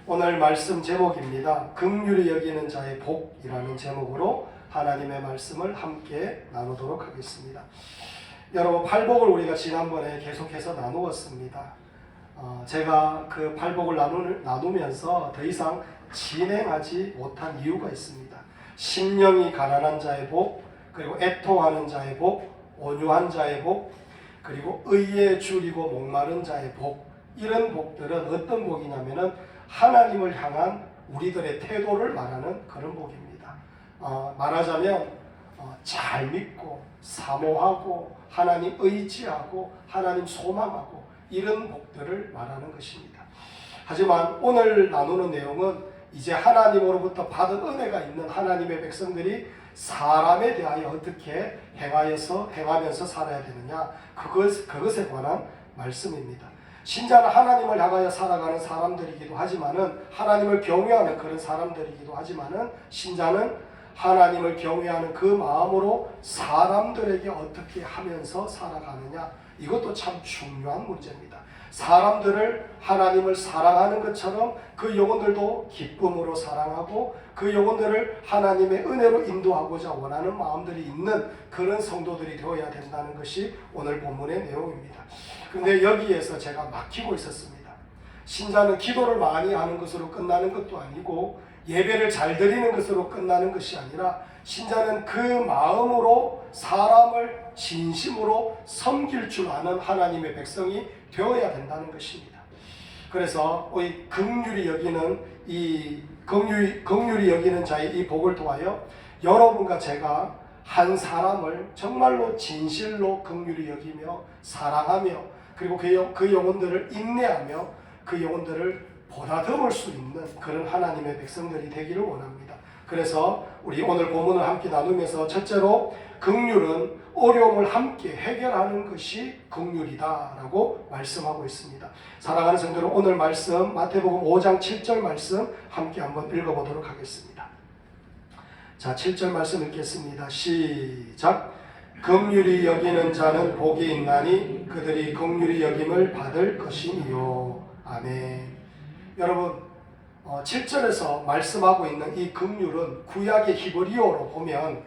오늘 말씀 제목입니다. 긍휼히 여기는 자의 복이라는 제목으로 하나님의 말씀을 함께 나누도록 하겠습니다. 여러분, 팔복을 우리가 지난번에 계속해서 나누었습니다. 제가 그 팔복을 나누면서 더 이상 진행하지 못한 이유가 있습니다. 심령이 가난한 자의 복, 그리고 애통하는 자의 복, 온유한 자의 복, 그리고 의에 줄이고 목마른 자의 복, 이런 복들은 어떤 복이냐면은 하나님을 향한 우리들의 태도를 말하는 그런 복입니다. 말하자면 잘 믿고 사모하고 하나님 의지하고 하나님 소망하고 이런 복들을 말하는 것입니다. 하지만 오늘 나누는 내용은 이제 하나님으로부터 받은 은혜가 있는 하나님의 백성들이 사람에 대하여 어떻게 행하면서 살아야 되느냐, 그것에 관한 말씀입니다. 신자는 하나님을 향하여 살아가는 사람들이기도 하지만은, 하나님을 경외하는 그런 사람들이기도 하지만은, 신자는 하나님을 경외하는 그 마음으로 사람들에게 어떻게 하면서 살아가느냐, 이것도 참 중요한 문제입니다. 사람들을 하나님을 사랑하는 것처럼 그 영혼들도 기쁨으로 사랑하고 그 영혼들을 하나님의 은혜로 인도하고자 원하는 마음들이 있는 그런 성도들이 되어야 된다는 것이 오늘 본문의 내용입니다. 근데 여기에서 제가 막히고 있었습니다. 신자는 기도를 많이 하는 것으로 끝나는 것도 아니고 예배를 잘 드리는 것으로 끝나는 것이 아니라 신자는 그 마음으로 사람을 진심으로 섬길 줄 아는 하나님의 백성이 되어야 된다는 것입니다. 그래서 이 긍휼히 여기는 자의 이 복을 통하여 여러분과 제가 한 사람을 정말로 진실로 긍휼히 여기며 사랑하며 그리고 그 영혼들을 인내하며 그 영혼들을 보다듬을 수 있는 그런 하나님의 백성들이 되기를 원합니다. 그래서 우리 오늘 본문을 함께 나누면서 첫째로 긍휼은 어려움을 함께 해결하는 것이 긍휼이다라고 말씀하고 있습니다. 사랑하는 성도들, 오늘 말씀 마태복음 5장 7절 말씀 함께 한번 읽어보도록 하겠습니다. 자, 7절 말씀 읽겠습니다. 시작. 긍휼히 여기는 자는 복이 있나니 그들이 긍휼히 여김을 받을 것이니요. 아멘. 여러분, 7절에서 말씀하고 있는 이 긍휼은 구약의 히브리어로 보면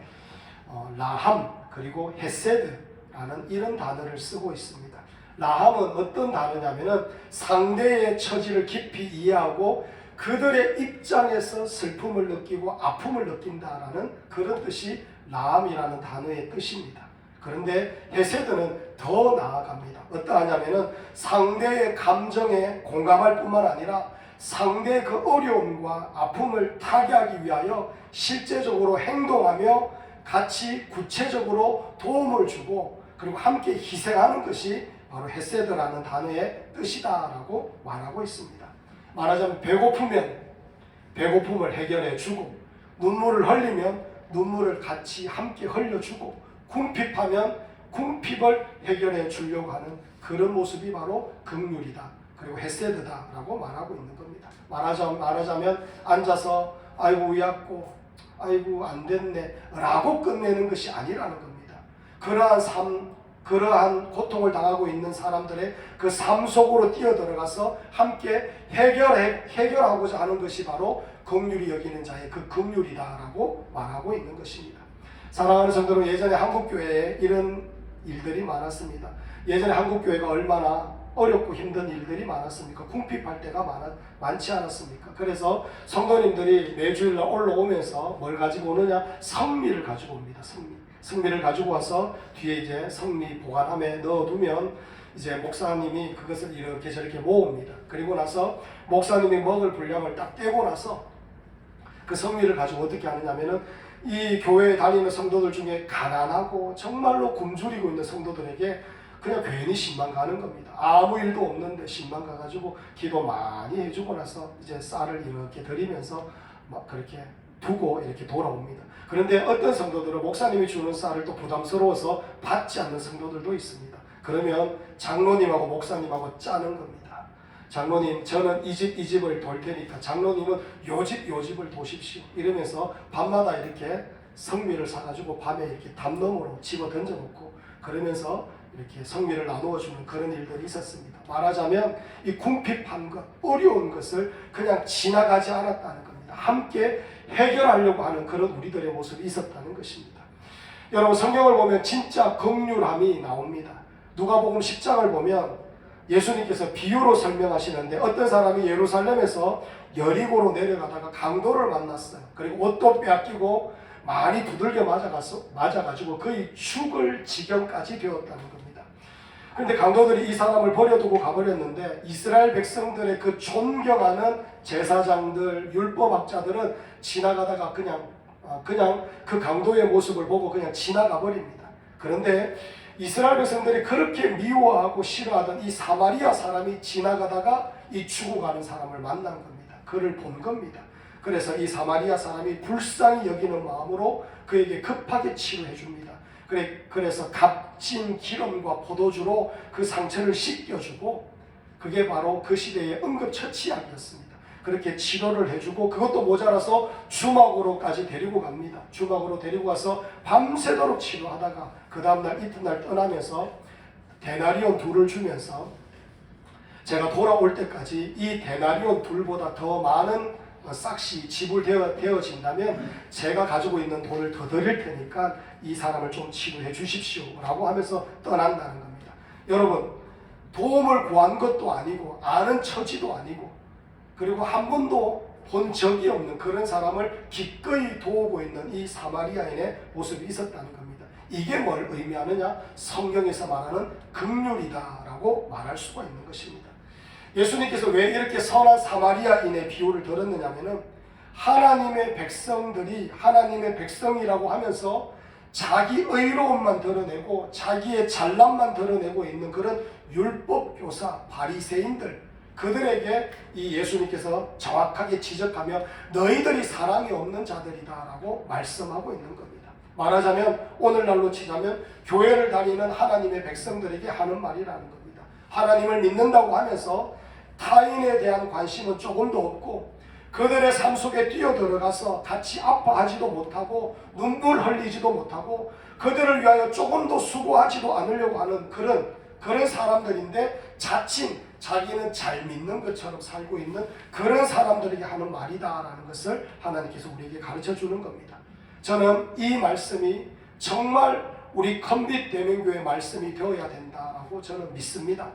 라함 그리고 헤세드라는 이런 단어를 쓰고 있습니다. 라함은 어떤 단어냐면은 상대의 처지를 깊이 이해하고 그들의 입장에서 슬픔을 느끼고 아픔을 느낀다라는 그런 뜻이 라함이라는 단어의 뜻입니다. 그런데 헤세드는 더 나아갑니다. 어떠하냐면은 상대의 감정에 공감할 뿐만 아니라 상대의 그 어려움과 아픔을 타개하기 위하여 실제적으로 행동하며 같이 구체적으로 도움을 주고 그리고 함께 희생하는 것이 바로 헤세드라는 단어의 뜻이다라고 말하고 있습니다. 말하자면 배고프면 배고픔을 해결해 주고, 눈물을 흘리면 눈물을 같이 함께 흘려주고, 궁핍하면 궁핍을 해결해 주려고 하는 그런 모습이 바로 긍휼이다, 그리고 헤세드다라고 말하고 있는 겁니다. 말하자면 앉아서 아이고 위약고 아이고 안 됐네 라고 끝내는 것이 아니라는 겁니다. 그러한 고통을 당하고 있는 사람들의 그 삶 속으로 뛰어들어가서 함께 해결하고자 하는 것이 바로 긍휼히 여기는 자의 그 긍휼이다라고 말하고 있는 것입니다. 사랑하는 성도는, 예전에 한국교회에 이런 일들이 많았습니다. 예전에 한국교회가 얼마나 어렵고 힘든 일들이 많았습니까? 궁핍할 때가 많지 않았습니까? 그래서 성도님들이 매주일날 올라오면서 뭘 가지고 오느냐? 성미를 가지고 옵니다. 성미를 가지고 와서 뒤에 이제 성미 보관함에 넣어두면 이제 목사님이 그것을 이렇게 저렇게 모읍니다. 그리고 나서 목사님이 먹을 분량을 딱 떼고 나서 그 성미를 가지고 어떻게 하느냐면은 이 교회에 다니는 성도들 중에 가난하고 정말로 굶주리고 있는 성도들에게 그냥 괜히 신만 가는 겁니다. 아무 일도 없는데 신만 가가지고 기도 많이 해주고 나서 이제 쌀을 이렇게 드리면서 막 그렇게 두고 이렇게 돌아옵니다. 그런데 어떤 성도들은 목사님이 주는 쌀을 또 부담스러워서 받지 않는 성도들도 있습니다. 그러면 장로님하고 목사님하고 짜는 겁니다. 장로님, 저는 이 집을 돌 테니까 장로님은 요 집을 도십시오. 이러면서 밤마다 이렇게 성미를 사가지고 밤에 이렇게 담너머로 집어 던져놓고, 그러면서 이렇게 성미를 나누어 주는 그런 일들이 있었습니다. 말하자면 이 궁핍한 것, 어려운 것을 그냥 지나가지 않았다는 겁니다. 함께 해결하려고 하는 그런 우리들의 모습이 있었다는 것입니다. 여러분, 성경을 보면 진짜 긍휼함이 나옵니다. 누가복음 10장을 보면 예수님께서 비유로 설명하시는데, 어떤 사람이 예루살렘에서 여리고로 내려가다가 강도를 만났어요. 그리고 옷도 빼앗기고 많이 두들겨 맞아가지고 거의 죽을 지경까지 되었다는 겁니다. 그런데 강도들이 이 사람을 버려두고 가버렸는데, 이스라엘 백성들의 그 존경하는 제사장들, 율법학자들은 지나가다가 그냥 그 강도의 모습을 보고 그냥 지나가 버립니다. 그런데 이스라엘 백성들이 그렇게 미워하고 싫어하던 이 사마리아 사람이 지나가다가 이 죽어가는 사람을 만난 겁니다. 그를 본 겁니다. 그래서 이 사마리아 사람이 불쌍히 여기는 마음으로 그에게 급하게 치료해 줍니다. 그래서 값진 기름과 포도주로 그 상처를 씻겨주고, 그게 바로 그 시대의 응급처치약이었습니다. 그렇게 치료를 해주고, 그것도 모자라서 주막으로까지 데리고 갑니다. 주막으로 데리고 가서 밤새도록 치료하다가 그 다음날 이튿날 떠나면서 데나리온 둘을 주면서, 제가 돌아올 때까지 이 데나리온 둘보다 더 많은 싹시 지불되어진다면 제가 가지고 있는 돈을 더 드릴 테니까 이 사람을 좀 치료해 주십시오 라고 하면서 떠난다는 겁니다. 여러분, 도움을 구한 것도 아니고 아는 처지도 아니고, 그리고 한 번도 본 적이 없는 그런 사람을 기꺼이 도우고 있는 이 사마리아인의 모습이 있었다는 겁니다. 이게 뭘 의미하느냐? 성경에서 말하는 긍휼이다라고 말할 수가 있는 것입니다. 예수님께서 왜 이렇게 선한 사마리아인의 비유를 들었느냐면은, 하나님의 백성들이 하나님의 백성이라고 하면서 자기 의로움만 드러내고 자기의 잘남만 드러내고 있는 그런 율법교사 바리새인들, 그들에게 이 예수님께서 정확하게 지적하며 너희들이 사랑이 없는 자들이다라고 말씀하고 있는 겁니다. 말하자면 오늘날로 치자면 교회를 다니는 하나님의 백성들에게 하는 말이라는 겁니다. 하나님을 믿는다고 하면서 타인에 대한 관심은 조금도 없고, 그들의 삶 속에 뛰어들어가서 같이 아파하지도 못하고 눈물 흘리지도 못하고 그들을 위하여 조금도 수고하지도 않으려고 하는 그런 사람들인데, 자칭 자기는 잘 믿는 것처럼 살고 있는 그런 사람들에게 하는 말이다라는 것을 하나님께서 우리에게 가르쳐 주는 겁니다. 저는 이 말씀이 정말 우리 컨빗 대명교회 말씀이 되어야 된다라고 저는 믿습니다.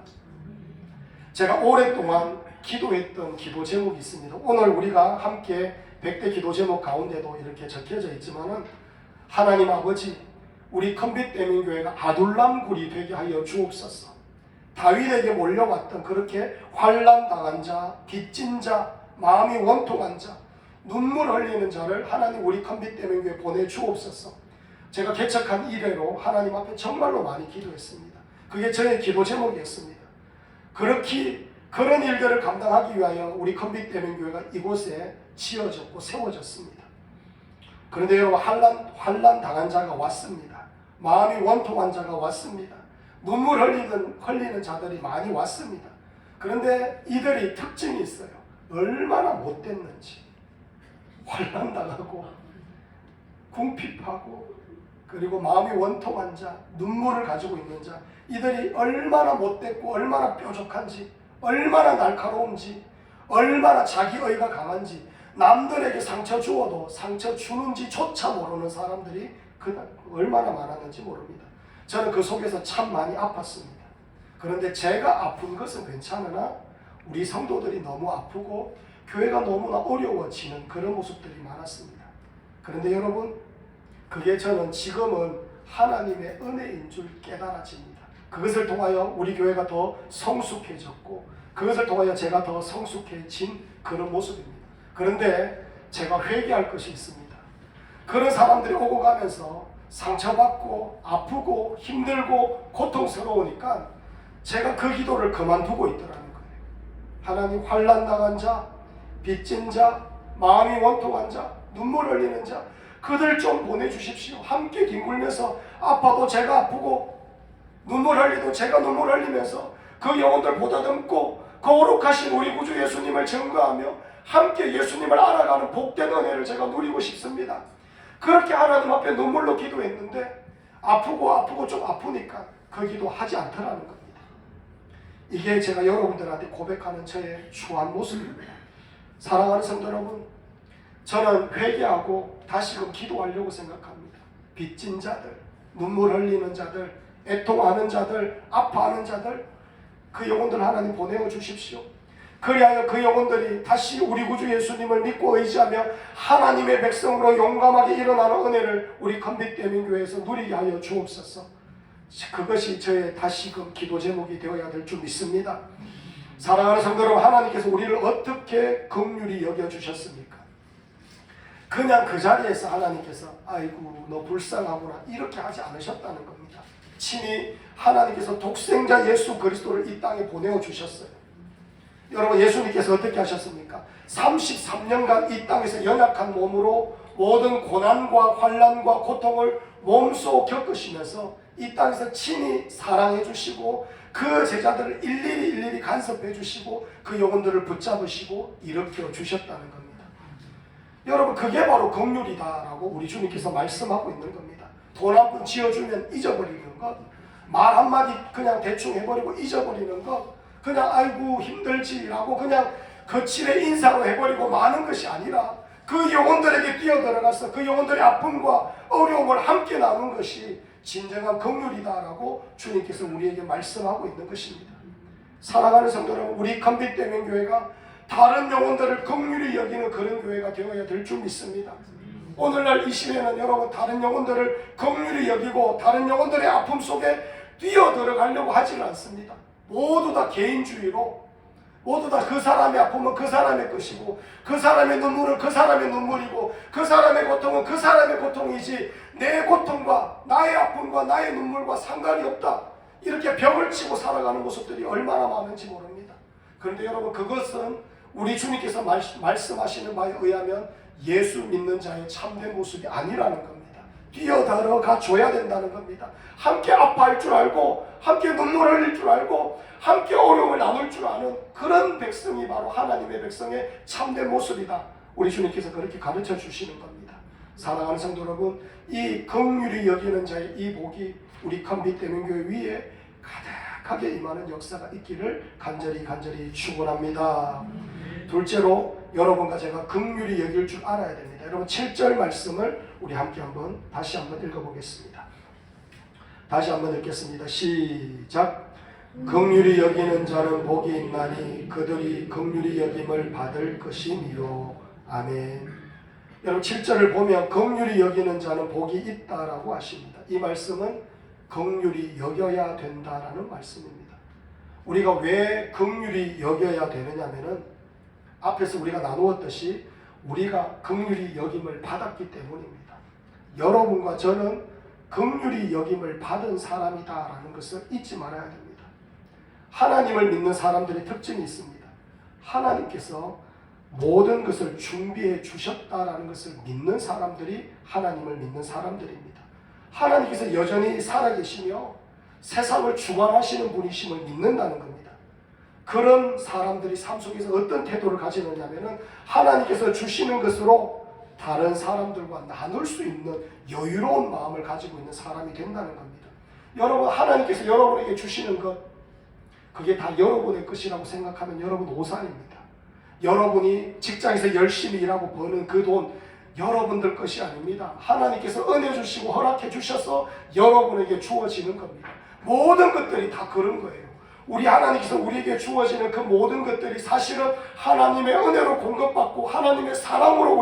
제가 오랫동안 기도했던 기도 제목이 있습니다. 오늘 우리가 함께 100대 기도 제목 가운데도 이렇게 적혀져 있지만은, 하나님 아버지, 우리 컨빗 대명교회가 아둘람 굴이 되게 하여 주옵소서. 다윗에게 몰려왔던 그렇게 환난당한 자, 빚진 자, 마음이 원통한 자, 눈물 흘리는 자를 하나님 우리 컨빗 대명교회에 보내주옵소서. 제가 개척한 이래로 하나님 앞에 정말로 많이 기도했습니다. 그게 저의 기도 제목이었습니다. 그런 일들을 감당하기 위하여 우리 컨빗 대명교회가 이곳에 지어졌고 세워졌습니다. 그런데 여러분, 환난 당한 자가 왔습니다. 마음이 원통한 자가 왔습니다. 눈물 흘리는 자들이 많이 왔습니다. 그런데 이들이 특징이 있어요. 얼마나 못됐는지, 환난당하고 궁핍하고 그리고 마음이 원통한 자, 눈물을 가지고 있는 자, 이들이 얼마나 못됐고 얼마나 뾰족한지, 얼마나 날카로운지, 얼마나 자기의가 강한지, 남들에게 상처 주어도 상처 주는지 조차 모르는 사람들이 얼마나 많았는지 모릅니다. 저는 그 속에서 참 많이 아팠습니다. 그런데 제가 아픈 것은 괜찮으나 우리 성도들이 너무 아프고 교회가 너무나 어려워지는 그런 모습들이 많았습니다. 그런데 여러분, 그게 저는 지금은 하나님의 은혜인 줄 깨달아집니다. 그것을 통하여 우리 교회가 더 성숙해졌고, 그것을 통하여 제가 더 성숙해진 그런 모습입니다. 그런데 제가 회개할 것이 있습니다. 그런 사람들이 오고 가면서 상처받고 아프고 힘들고 고통스러우니까 제가 그 기도를 그만두고 있더라는 거예요. 하나님, 환난당한 자, 빚진 자, 마음이 원통한 자, 눈물 흘리는 자, 그들 좀 보내주십시오. 함께 뒹굴면서 아파도 제가 아프고 눈물 흘리도 제가 눈물 흘리면서 그 영혼들 보다듬고 거룩하신 우리 구주 예수님을 증거하며 함께 예수님을 알아가는 복된 은혜를 제가 누리고 싶습니다. 그렇게 하나님 앞에 눈물로 기도했는데 아프고 좀 아프니까 그 기도 하지 않더라는 겁니다. 이게 제가 여러분들한테 고백하는 저의 추한 모습입니다. 사랑하는 성도 여러분, 저는 회개하고 다시금 기도하려고 생각합니다. 빚진 자들, 눈물 흘리는 자들, 애통하는 자들, 아파하는 자들, 그 영혼들 하나님 보내어 주십시오. 그리하여 그 영혼들이 다시 우리 구주 예수님을 믿고 의지하며 하나님의 백성으로 용감하게 일어나는 은혜를 우리 컨빅대민교회에서 누리게 하여 주옵소서. 그것이 저의 다시금 기도 제목이 되어야 될 줄 믿습니다. 사랑하는 성도 여러분, 하나님께서 우리를 어떻게 긍휼히 여겨주셨습니까? 그냥 그 자리에서 하나님께서 아이고 너 불쌍하구나 이렇게 하지 않으셨다는 겁니다. 친히 하나님께서 독생자 예수 그리스도를 이 땅에 보내어 주셨어요. 여러분, 예수님께서 어떻게 하셨습니까? 33년간 이 땅에서 연약한 몸으로 모든 고난과 환난과 고통을 몸소 겪으시면서 이 땅에서 친히 사랑해 주시고 그 제자들을 일일이 간섭해 주시고 그 영혼들을 붙잡으시고 일으켜 주셨다는 겁니다. 여러분, 그게 바로 긍휼이다라고 우리 주님께서 말씀하고 있는 겁니다. 돈 한 푼 지어주면 잊어버리는 것, 말 한마디 그냥 대충 해버리고 잊어버리는 것, 그냥 아이고 힘들지라고 그냥 거칠의 인사로 해버리고 마는 것이 아니라 그 영혼들에게 뛰어들어가서 그 영혼들의 아픔과 어려움을 함께 나누는 것이 진정한 긍휼이다라고 주님께서 우리에게 말씀하고 있는 것입니다. 사랑하는 성도 여러분, 우리 컨빅대민교회가 다른 영혼들을 긍휼히 여기는 그런 교회가 되어야 될 줄 믿습니다. 오늘날 이 시대는 여러분 다른 영혼들을 긍휼히 여기고 다른 영혼들의 아픔 속에 뛰어들어가려고 하지는 않습니다. 모두 다 개인주의로 모두 다 그 사람의 아픔은 그 사람의 것이고 그 사람의 눈물은 그 사람의 눈물이고 그 사람의 고통은 그 사람의 고통이지 내 고통과 나의 아픔과 나의 눈물과 상관이 없다. 이렇게 벽을 치고 살아가는 모습들이 얼마나 많은지 모릅니다. 그런데 여러분, 그것은 우리 주님께서 말씀하시는 바에 의하면 예수 믿는 자의 참된 모습이 아니라는 겁니다. 뛰어들어가 줘야 된다는 겁니다. 함께 아파할 줄 알고 함께 눈물 흘릴 줄 알고 함께 어려움을 나눌 줄 아는 그런 백성이 바로 하나님의 백성의 참된 모습이다. 우리 주님께서 그렇게 가르쳐 주시는 겁니다. 사랑하는 성도 여러분, 이 긍휼히 여기는 자의 이 복이 우리 컨빅대민교회 위에 가득하게 임하는 역사가 있기를 간절히 축원합니다. 둘째로 여러분과 제가 긍휼히 여길 줄 알아야 됩니다. 여러분, 7절 말씀을 우리 함께 다시 한번 읽어보겠습니다. 다시 한번 읽겠습니다. 시작. 긍휼히 여기는 자는 복이 있나니 그들이 긍휼히 여김을 받을 것이니요. 아멘. 여러분, 7절을 보면 긍휼히 여기는 자는 복이 있다라고 하십니다. 이 말씀은 긍휼히 여겨야 된다라는 말씀입니다. 우리가 왜 긍휼히 여겨야 되느냐면은 앞에서 우리가 나누었듯이 우리가 긍휼히 여김을 받았기 때문입니다. 여러분과 저는 긍휼히 여김을 받은 사람이다라는 것을 잊지 말아야 됩니다. 하나님을 믿는 사람들의 특징이 있습니다. 하나님께서 모든 것을 준비해 주셨다라는 것을 믿는 사람들이 하나님을 믿는 사람들입니다. 하나님께서 여전히 살아계시며 세상을 주관하시는 분이심을 믿는다는 겁니다. 그런 사람들이 삶 속에서 어떤 태도를 가지느냐면은 하나님께서 주시는 것으로 다른 사람들과 나눌 수 있는 여유로운 마음을 가지고 있는 사람이 된다는 겁니다. 여러분, 하나님께서 여러분에게 주시는 것, 그게 다 여러분의 것이라고 생각하면 여러분 오산입니다. 여러분이 직장에서 열심히 일하고 버는 그 돈, 여러분들 것이 아닙니다. 하나님께서 은혜 주시고 허락해 주셔서 여러분에게 주어지는 겁니다. 모든 것들이 다 그런 거예요. 우리 하나님께서 우리에게 주어지는 그 모든 것들이 사실은 하나님의 은혜로 공급받고 하나님의 사랑으로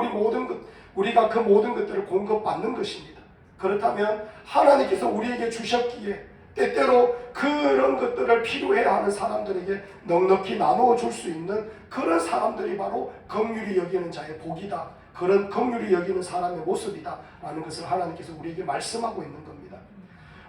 우리가 그 모든 것들을 공급받는 것입니다. 그렇다면 하나님께서 우리에게 주셨기에 때때로 그런 것들을 필요해야 하는 사람들에게 넉넉히 나누어 줄 수 있는 그런 사람들이 바로 긍휼히 여기는 자의 복이다. 그런 긍휼히 여기는 사람의 모습이다 라는 것을 하나님께서 우리에게 말씀하고 있는 겁니다.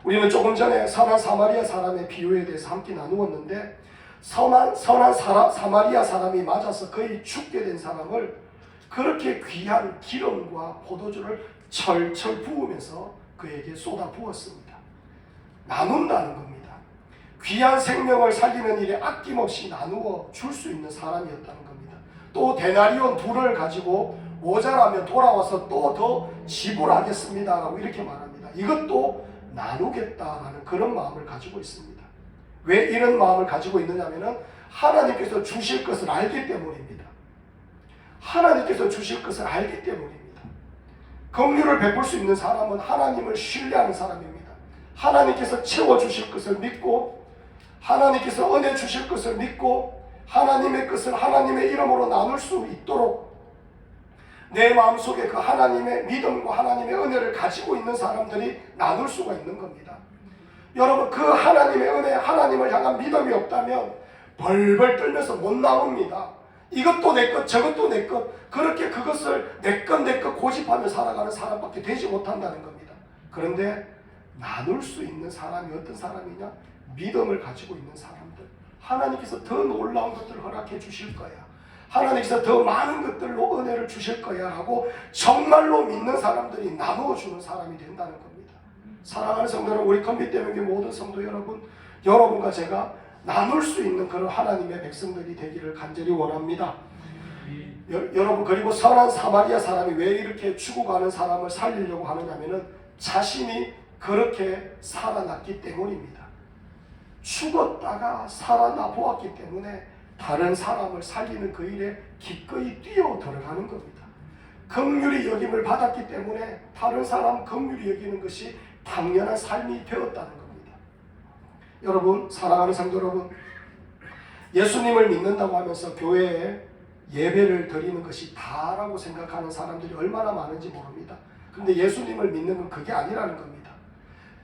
우리는 조금 전에 선한 사마리아 사람의 비유에 대해서 함께 나누었는데 선한 사마리아 사람이 맞아서 거의 죽게 된 사람을 그렇게 귀한 기름과 포도주를 철철 부으면서 그에게 쏟아 부었습니다. 나눈다는 겁니다. 귀한 생명을 살리는 일에 아낌없이 나누어 줄 수 있는 사람이었다는 겁니다. 또 데나리온 둘을 가지고 모자라면 돌아와서 또 더 지불하겠습니다 라고 이렇게 말합니다. 이것도 나누겠다라는 그런 마음을 가지고 있습니다. 왜 이런 마음을 가지고 있느냐면은 하나님께서 주실 것을 알기 때문입니다. 하나님께서 주실 것을 알기 때문입니다. 긍휼을 베풀 수 있는 사람은 하나님을 신뢰하는 사람입니다. 하나님께서 채워주실 것을 믿고, 하나님께서 은혜 주실 것을 믿고, 하나님의 것을 하나님의 이름으로 나눌 수 있도록 내 마음속에 그 하나님의 믿음과 하나님의 은혜를 가지고 있는 사람들이 나눌 수가 있는 겁니다. 여러분, 그 하나님의 은혜, 하나님을 향한 믿음이 없다면 벌벌 떨면서 못 나옵니다. 이것도 내 것, 저것도 내 것, 그렇게 그것을 내 것 고집하며 살아가는 사람밖에 되지 못한다는 겁니다. 그런데 나눌 수 있는 사람이 어떤 사람이냐? 믿음을 가지고 있는 사람들. 하나님께서 더 놀라운 것들을 허락해 주실 거야. 하나님께서 더 많은 것들로 은혜를 주실 거야 하고 정말로 믿는 사람들이 나누어 주는 사람이 된다는 겁니다. 사랑하는 성도 여러분, 우리 컴퓨터명의 모든 성도 여러분, 여러분과 제가 나눌 수 있는 그런 하나님의 백성들이 되기를 간절히 원합니다. 여러분, 그리고 선한 사마리아 사람이 왜 이렇게 죽어가는 사람을 살리려고 하느냐면은 자신이 그렇게 살아났기 때문입니다. 죽었다가 살아나 보았기 때문에 다른 사람을 살리는 그 일에 기꺼이 뛰어 들어가는 겁니다. 긍휼히 여김을 받았기 때문에 다른 사람 긍휼히 여기는 것이 당연한 삶이 되었다는 겁니다. 여러분, 사랑하는 성도 여러분, 예수님을 믿는다고 하면서 교회에 예배를 드리는 것이 다라고 생각하는 사람들이 얼마나 많은지 모릅니다. 그런데 예수님을 믿는 건 그게 아니라는 겁니다.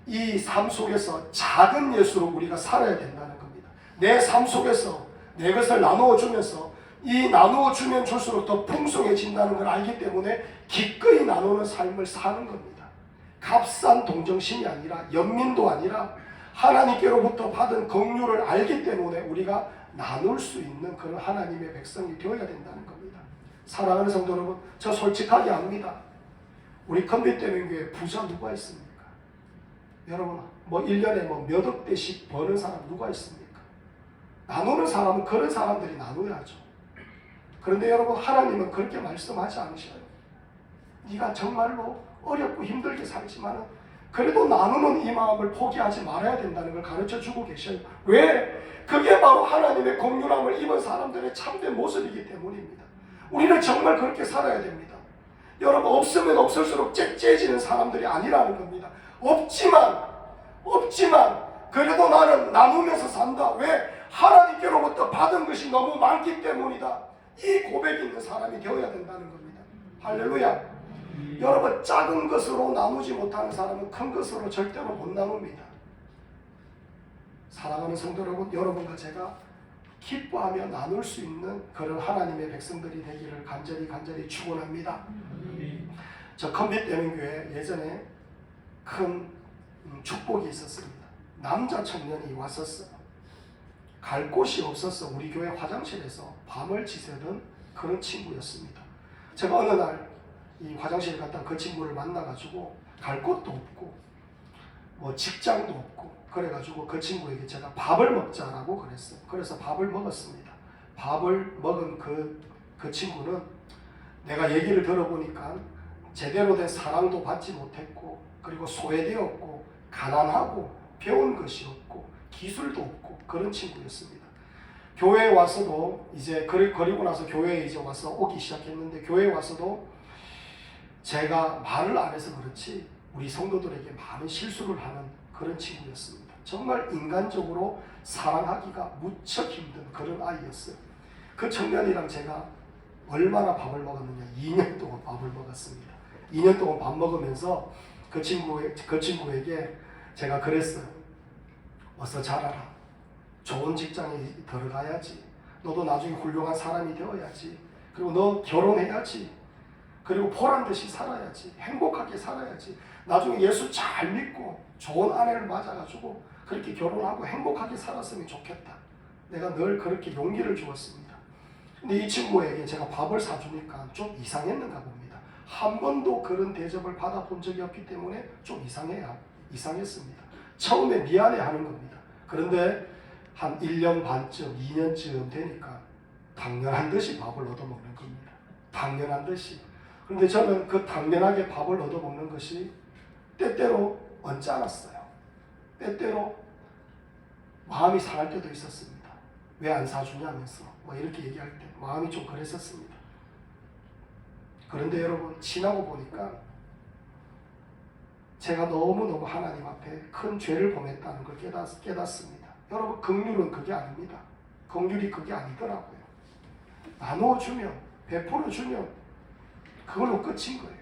이 삶 속에서 작은 예수로 우리가 살아야 된다는 겁니다. 내 삶 속에서 내 것을 나누어 주면서 이 나누어 주면 줄수록 더 풍성해진다는 걸 알기 때문에 기꺼이 나누는 삶을 사는 겁니다. 값싼 동정심이 아니라 연민도 아니라 하나님께로부터 받은 긍휼을 알기 때문에 우리가 나눌 수 있는 그런 하나님의 백성이 되어야 된다는 겁니다. 사랑하는 성도 여러분, 저 솔직하게 압니다. 우리 컴퓨터명교회 부자 누가 있습니까? 여러분, 1년에 몇억 대씩 버는 사람 누가 있습니까? 나누는 사람은 그런 사람들이 나누야죠. 그런데 여러분, 하나님은 그렇게 말씀하지 않으셔요. 네가 정말로 어렵고 힘들게 살지만 그래도 나누는 이 마음을 포기하지 말아야 된다는 걸 가르쳐주고 계셔요. 왜? 그게 바로 하나님의 긍휼함을 입은 사람들의 참된 모습이기 때문입니다. 우리는 정말 그렇게 살아야 됩니다. 여러분, 없으면 없을수록 째째지는 사람들이 아니라는 겁니다. 없지만 그래도 나는 나누면서 산다. 왜? 하나님께로부터 받은 것이 너무 많기 때문이다. 이 고백이 있는 사람이 되어야 된다는 겁니다. 할렐루야. 여러분, 작은 것으로 나누지 못하는 사람은 큰 것으로 절대로 못 나눕니다. 사랑하는 성도 여러분, 여러분과 제가 기뻐하며 나눌 수 있는 그런 하나님의 백성들이 되기를 간절히 축원합니다. 저 컴빗대명교회 예전에 큰 축복이 있었습니다. 남자 청년이 왔었어요. 갈 곳이 없어서 우리 교회 화장실에서 밤을 지새던 그런 친구였습니다. 제가 어느 날 이 화장실에 갔다 그 친구를 만나가지고 갈 곳도 없고 직장도 없고 그래가지고 그 친구에게 제가 밥을 먹자라고 그랬어요. 그래서 밥을 먹었습니다. 밥을 먹은 그 친구는 내가 얘기를 들어보니까 제대로 된 사랑도 받지 못했고, 그리고 소외되었고, 가난하고, 배운 것이 없고, 기술도 없고 그런 친구였습니다. 교회에 와서도 이제 그리고 나서 교회에 이제 와서 오기 시작했는데, 교회에 와서도 제가 말을 안 해서 그렇지 우리 성도들에게 많은 실수를 하는 그런 친구였습니다. 정말 인간적으로 사랑하기가 무척 힘든 그런 아이였어요. 그 청년이랑 제가 얼마나 밥을 먹었느냐, 2년 동안 밥을 먹었습니다. 2년 동안 밥 먹으면서 그 친구에게 제가 그랬어요. 어서 자라라. 좋은 직장에 들어가야지. 너도 나중에 훌륭한 사람이 되어야지. 그리고 너 결혼해야지. 그리고 보란듯이 살아야지. 행복하게 살아야지. 나중에 예수 잘 믿고 좋은 아내를 맞아가지고 그렇게 결혼하고 행복하게 살았으면 좋겠다. 내가 늘 그렇게 용기를 주었습니다. 근데 이 친구에게 제가 밥을 사주니까 좀 이상했는가 봅니다. 한 번도 그런 대접을 받아본 적이 없기 때문에 좀 이상했습니다. 처음에 미안해하는 겁니다. 그런데 한 1년 반쯤, 2년쯤 되니까 당연한 듯이 밥을 얻어먹는 겁니다. 당연한 듯이. 그런데 저는 그 당연하게 밥을 얻어먹는 것이 때때로 언짢았어요. 때때로 마음이 상할 때도 있었습니다. 왜 안 사주냐면서 뭐 이렇게 얘기할 때 마음이 좀 그랬었습니다. 그런데 여러분 지나고 보니까 제가 너무너무 하나님 앞에 큰 죄를 범했다는 걸 깨닫습니다. 여러분 긍휼은 그게 아닙니다. 긍휼이 그게 아니더라고요. 나누어주면 베풀어주면 그걸로 끝인 거예요.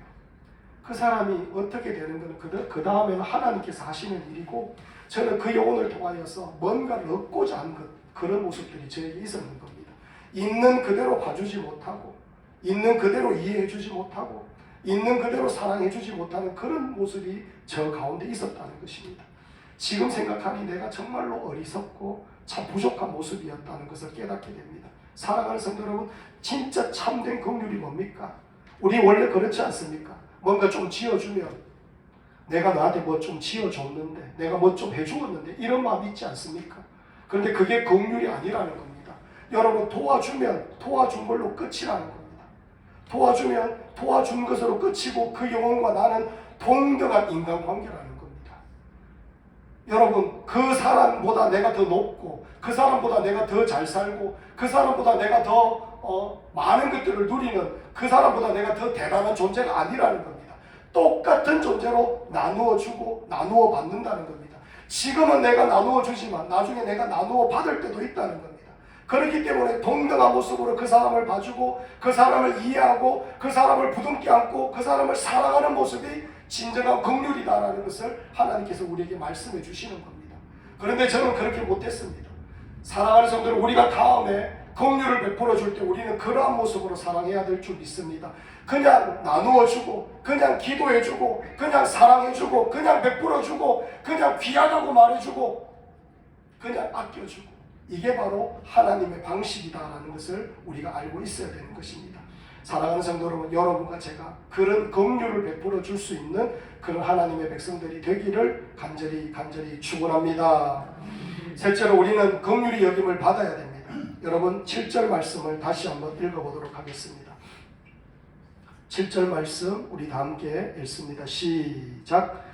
그 사람이 어떻게 되는 것은 그 다음에는 하나님께서 하시는 일이고 저는 그 영혼을 통하여서 뭔가를 얻고자 하는 그런 모습들이 저에게 있었는 겁니다. 있는 그대로 봐주지 못하고 있는 그대로 이해해주지 못하고 있는 그대로 사랑해주지 못하는 그런 모습이 저 가운데 있었다는 것입니다. 지금 생각하니 내가 정말로 어리석고 참 부족한 모습이었다는 것을 깨닫게 됩니다. 사랑하는 성도 여러분, 진짜 참된 긍휼이 뭡니까? 우리 원래 그렇지 않습니까? 뭔가 좀 지어주면 내가 너한테 뭐 좀 지어줬는데 내가 뭐 좀 해주었는데 이런 마음이 있지 않습니까? 그런데 그게 긍휼이 아니라는 겁니다. 여러분 도와주면 도와준 걸로 끝이라는 겁니다. 도와주면 도와준 것으로 끝이고 그 영혼과 나는 동등한 인간관계라는 겁니다. 여러분 그 사람보다 내가 더 높고 그 사람보다 내가 더 잘 살고 그 사람보다 내가 더 많은 것들을 누리는 그 사람보다 내가 더 대단한 존재가 아니라는 겁니다. 똑같은 존재로 나누어주고 나누어 받는다는 겁니다. 지금은 내가 나누어 주지만 나중에 내가 나누어 받을 때도 있다는 겁니다. 그렇기 때문에 동등한 모습으로 그 사람을 봐주고 그 사람을 이해하고 그 사람을 부둥켜 안고 그 사람을 사랑하는 모습이 진정한 긍휼이다라는 것을 하나님께서 우리에게 말씀해 주시는 겁니다. 그런데 저는 그렇게 못했습니다. 사랑하는 성도들, 우리가 다음에 긍휼을 베풀어 줄 때 우리는 그러한 모습으로 사랑해야 될 줄 믿습니다. 그냥 나누어주고 그냥 기도해주고 그냥 사랑해주고 그냥 베풀어주고 그냥 귀하다고 말해주고 그냥 아껴주고 이게 바로 하나님의 방식이다라는 것을 우리가 알고 있어야 되는 것입니다. 사랑하는 성도 여러분, 여러분과 제가 그런 긍휼을 베풀어 줄 수 있는 그런 하나님의 백성들이 되기를 간절히 축원합니다. 셋째로 우리는 긍휼히 여김을 받아야 됩니다. 여러분 7절 말씀을 다시 한번 읽어보도록 하겠습니다. 7절 말씀 우리 다 함께 읽습니다. 시작.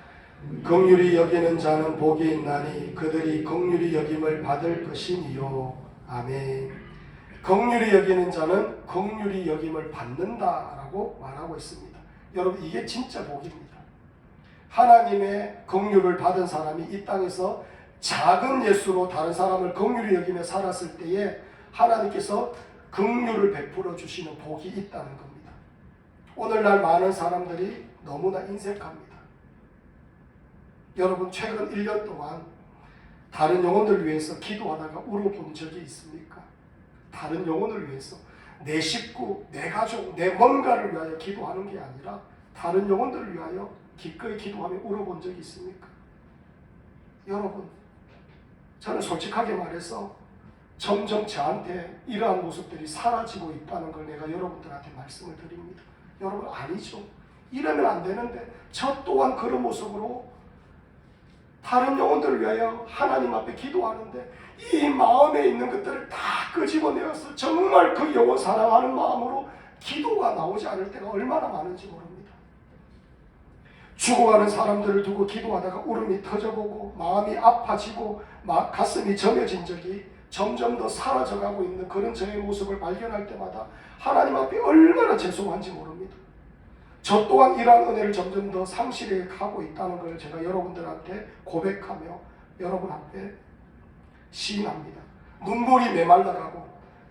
긍휼히 여기는 자는 복이 있나니 그들이 긍휼히 여김을 받을 것이니요. 아멘. 긍휼히 여기는 자는 긍휼히 여김을 받는다라고 말하고 있습니다. 여러분 이게 진짜 복입니다. 하나님의 긍휼을 받은 사람이 이 땅에서 작은 예수로 다른 사람을 긍휼히 여기며 살았을 때에 하나님께서 긍휼을 베풀어 주시는 복이 있다는 겁니다. 오늘날 많은 사람들이 너무나 인색합니다. 여러분 최근 1년 동안 다른 영혼들을 위해서 기도하다가 울어본 적이 있습니까? 다른 영혼을 위해서 내 식구, 내 가족, 내 뭔가를 위하여 기도하는 게 아니라 다른 영혼들을 위하여 기꺼이 기도하며 울어본 적이 있습니까? 여러분 저는 솔직하게 말해서 점점 저한테 이러한 모습들이 사라지고 있다는 걸 내가 여러분들한테 말씀을 드립니다. 여러분 아니죠. 이러면 안 되는데 저 또한 그런 모습으로 다른 영혼들을 위하여 하나님 앞에 기도하는데 이 마음에 있는 것들을 다 끄집어내어서 정말 그 영혼 사랑하는 마음으로 기도가 나오지 않을 때가 얼마나 많은지 모릅니다. 죽어가는 사람들을 두고 기도하다가 울음이 터져보고 마음이 아파지고 가슴이 저며진 적이 점점 더 사라져가고 있는 그런 저의 모습을 발견할 때마다 하나님 앞에 얼마나 죄송한지 모릅니다. 저 또한 이러한 은혜를 점점 더 상실해 가고 있다는 걸 제가 여러분들한테 고백하며 여러분 앞에 시인합니다. 눈물이 메말라가고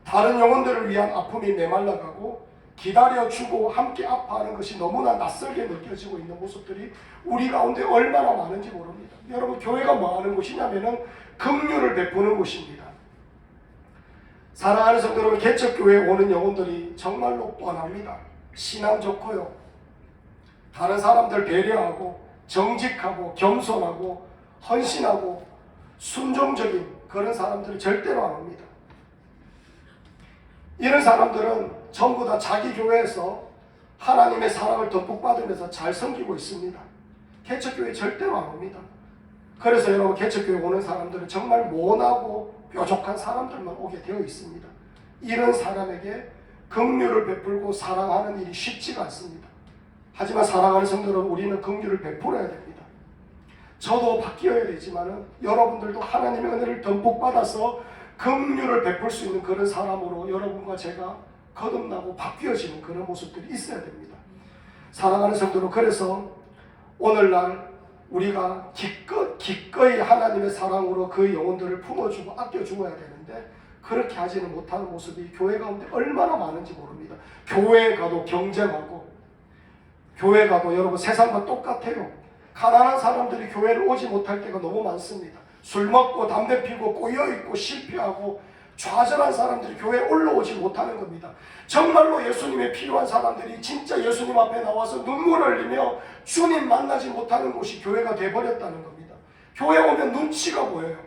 다른 영혼들을 위한 아픔이 메말라가고 기다려주고 함께 아파하는 것이 너무나 낯설게 느껴지고 있는 모습들이 우리 가운데 얼마나 많은지 모릅니다. 여러분 교회가 뭐 하는 곳이냐면은 긍휼을 베푸는 곳입니다. 사랑하는 성도 여러분, 개척교회에 오는 영혼들이 정말로 뻔합니다. 신앙 좋고요, 다른 사람들 배려하고 정직하고 겸손하고 헌신하고 순종적인 그런 사람들이 절대로 안 옵니다. 이런 사람들은 전부 다 자기 교회에서 하나님의 사랑을 듬뿍 받으면서 잘 섬기고 있습니다. 개척교회 절대로 안 옵니다. 그래서 여러분 개척교회 오는 사람들은 정말 모나고 뾰족한 사람들만 오게 되어 있습니다. 이런 사람에게 긍휼을 베풀고 사랑하는 일이 쉽지가 않습니다. 하지만 사랑하는 성도 여러분, 우리는 긍휼을 베풀어야 됩니다. 저도 바뀌어야 되지만은 여러분들도 하나님의 은혜를 듬뿍 받아서 긍휼을 베풀 수 있는 그런 사람으로 여러분과 제가 거듭나고 바뀌어지는 그런 모습들이 있어야 됩니다. 사랑하는 성도로, 그래서 오늘날 우리가 기꺼이 하나님의 사랑으로 그 영혼들을 품어주고 아껴주어야 되는데 그렇게 하지는 못하는 모습이 교회 가운데 얼마나 많은지 모릅니다. 교회에 가도 경쟁하고, 교회 가도 여러분 세상과 똑같아요. 가난한 사람들이 교회를 오지 못할 때가 너무 많습니다. 술 먹고 담배 피고 꼬여있고 실패하고 좌절한 사람들이 교회에 올라오지 못하는 겁니다. 정말로 예수님의 필요한 사람들이 진짜 예수님 앞에 나와서 눈물을 흘리며 주님 만나지 못하는 곳이 교회가 돼버렸다는 겁니다. 교회 오면 눈치가 보여요.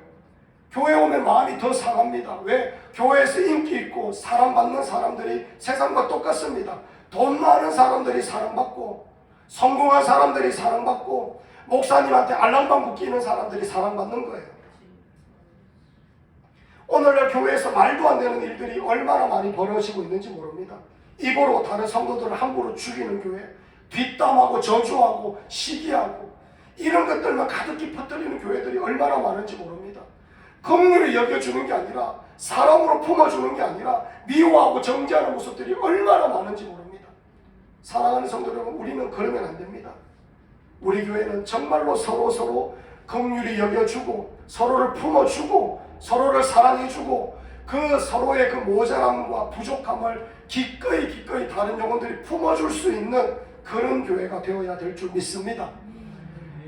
교회 오면 마음이 더 상합니다. 왜? 교회에서 인기 있고 사랑받는 사람들이 세상과 똑같습니다. 돈 많은 사람들이 사랑받고, 성공한 사람들이 사랑받고, 목사님한테 알랑방구 끼는 사람들이 사랑받는 거예요. 오늘날 교회에서 말도 안 되는 일들이 얼마나 많이 벌어지고 있는지 모릅니다. 입으로 다른 성도들을 함부로 죽이는 교회, 뒷담하고 저주하고 시기하고 이런 것들만 가득히 퍼뜨리는 교회들이 얼마나 많은지 모릅니다. 긍휼히 여겨주는 게 아니라, 사랑으로 품어주는 게 아니라 미워하고 정죄하는 모습들이 얼마나 많은지 모릅니다. 사랑하는 성도 여러분, 우리는 그러면 안 됩니다. 우리 교회는 정말로 서로 긍휼히 여겨주고 서로를 품어주고 서로를 사랑해주고 그 서로의 그 모자람과 부족함을 기꺼이 다른 영혼들이 품어줄 수 있는 그런 교회가 되어야 될 줄 믿습니다.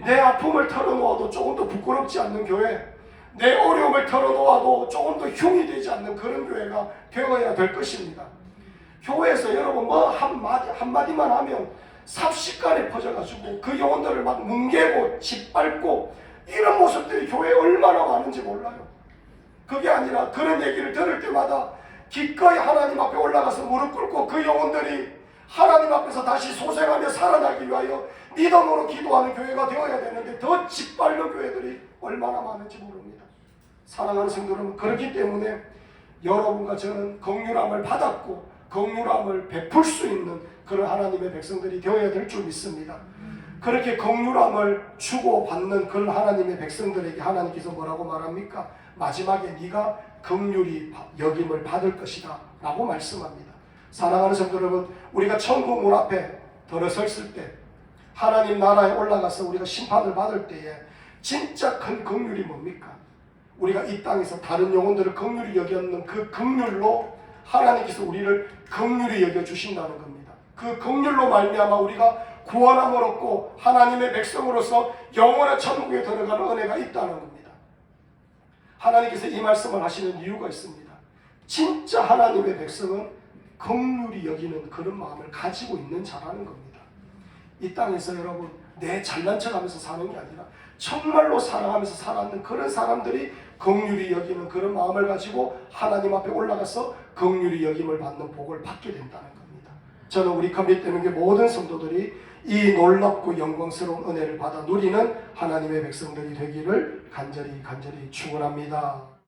내 아픔을 털어놓아도 조금 더 부끄럽지 않는 교회, 내 어려움을 털어놓아도 조금 더 흉이 되지 않는 그런 교회가 되어야 될 것입니다. 교회에서 여러분 뭐 한마디만 하면 삽시간에 퍼져가지고 그 영혼들을 막 뭉개고 짓밟고 이런 모습들이 교회에 얼마나 많은지 몰라요. 그게 아니라 그런 얘기를 들을 때마다 기꺼이 하나님 앞에 올라가서 무릎 꿇고 그 영혼들이 하나님 앞에서 다시 소생하며 살아나기 위하여 믿음으로 기도하는 교회가 되어야 되는데 더 짓밟는 교회들이 얼마나 많은지 모릅니다. 사랑하는 성도 여러분, 그렇기 때문에 여러분과 저는 긍휼함을 받았고 긍휼함을 베풀 수 있는 그런 하나님의 백성들이 되어야 될 줄 믿습니다. 그렇게 긍휼함을 주고받는 그런 하나님의 백성들에게 하나님께서 뭐라고 말합니까? 마지막에 네가 긍휼히 여김을 받을 것이다 라고 말씀합니다. 사랑하는 성도 여러분, 우리가 천국 문 앞에 들어섰을 때, 하나님 나라에 올라가서 우리가 심판을 받을 때에 진짜 큰 긍휼이 뭡니까? 우리가 이 땅에서 다른 영혼들을 긍휼히 여겼는 그 긍휼로 하나님께서 우리를 긍휼히 여겨주신다는 겁니다. 그 긍휼로 말미암아 우리가 구원함을 얻고 하나님의 백성으로서 영원한 천국에 들어가는 은혜가 있다는 겁니다. 하나님께서 이 말씀을 하시는 이유가 있습니다. 진짜 하나님의 백성은 긍휼히 여기는 그런 마음을 가지고 있는 자라는 겁니다. 이 땅에서 여러분 내 잘난 척하면서 사는 게 아니라 정말로 사랑하면서 살았는 그런 사람들이 긍휼히 여기는 그런 마음을 가지고 하나님 앞에 올라가서 긍휼히 여김을 받는 복을 받게 된다는 겁니다. 저는 우리 커밋되는 모든 성도들이 이 놀랍고 영광스러운 은혜를 받아 누리는 하나님의 백성들이 되기를 간절히 축원합니다.